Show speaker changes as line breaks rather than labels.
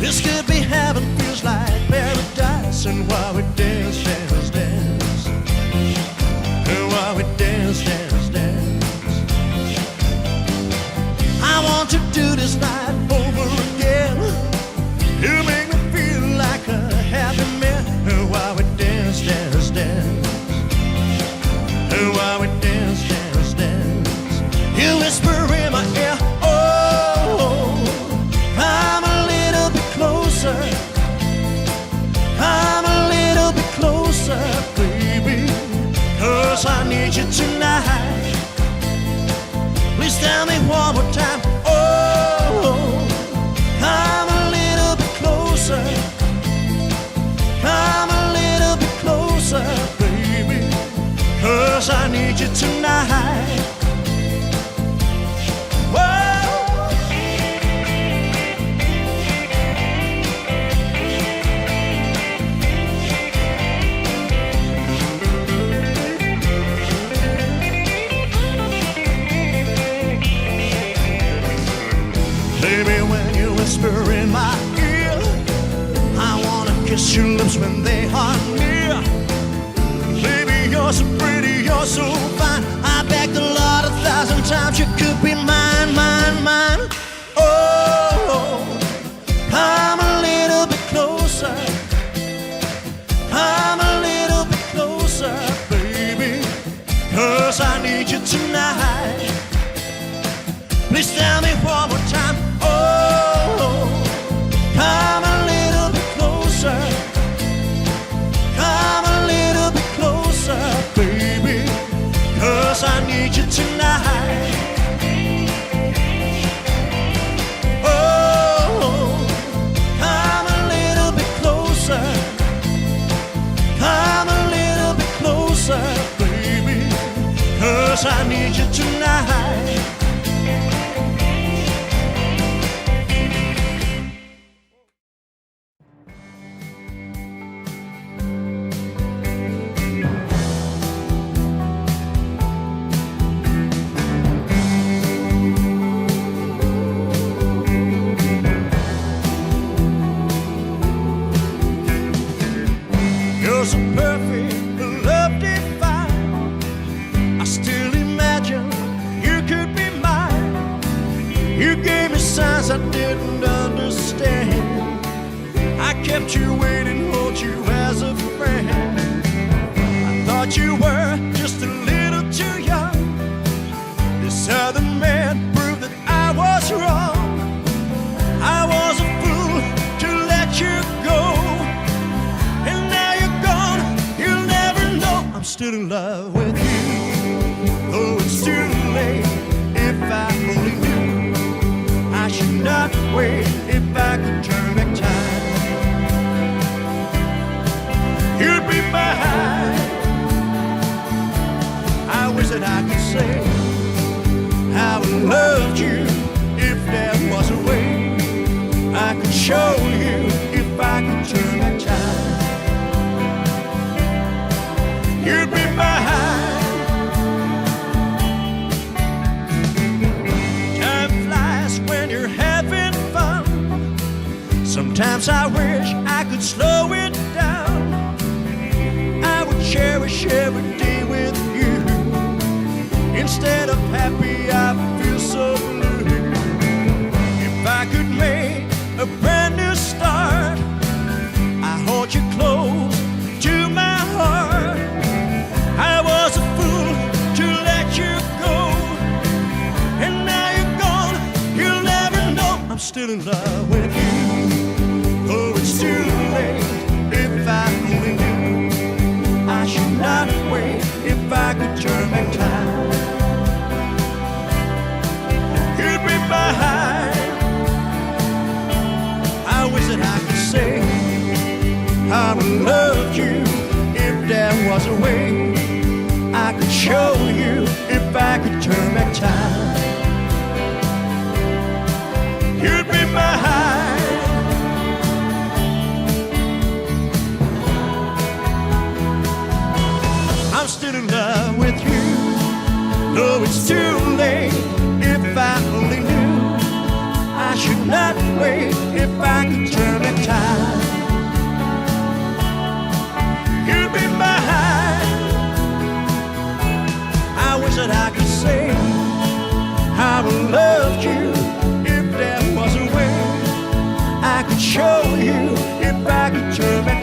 This could be heaven, feels like paradise. And while we dance, dance, dance, and while we dance, dance, dance, I want to do this night over again. You make me feel like a happy man. And while we dance, dance, dance, and while we dance, dance, dance, you whisper in my ear, oh, come a little bit closer, come a little bit closer, baby, 'cause I need you tonight. Please tell me one more time, oh, come a little bit closer, come a little bit closer, baby, 'cause I need you tonight. Baby, when you whisper in my ear, I wanna kiss your lips when they are near. Baby, you're so pretty, you're so fine. I begged the Lord 1,000 times you could be mine, mine, mine. Oh, come a little bit closer, come a little bit closer, baby, 'cause I need you tonight. Please tell me one more time, oh, come a little bit closer, come a little bit closer, baby, 'cause I need you tonight. Oh, come a little bit closer, come a little bit closer, baby, 'cause I need you tonight. You're so perfect, love divine. I still imagine you could be mine. You gave me signs I didn't understand. I kept you waiting, hold you as a friend. I thought you were just a little too young. This other man proved that I was wrong. I was a fool to let you go. I'm still in love with you, though it's too late. If I only knew, I should not wait. If I could turn back time, you'd be mine. I wish that I could say how I loved you. If there was a way I could show you, if I could turn back time, you'd be mine. Time flies when you're having fun. Sometimes I wish I could slow it down. I would cherish every day with you. Instead of happy, I feel so blue. If I could make a brand new start, I hold you close to my heart. I was a fool to let you go, and now you're gone, you'll never know. I'm still in love with you, though it's too late. If I only knew, I should not wait. If I could turn back time, you'd be mine. I wish that I could say how I loved you. If there was a way I could show you, if I could turn back time, you'd be mine. I'm still in love with you, though it's too late. If I only knew, I should not wait. If I could turn you if I could turn back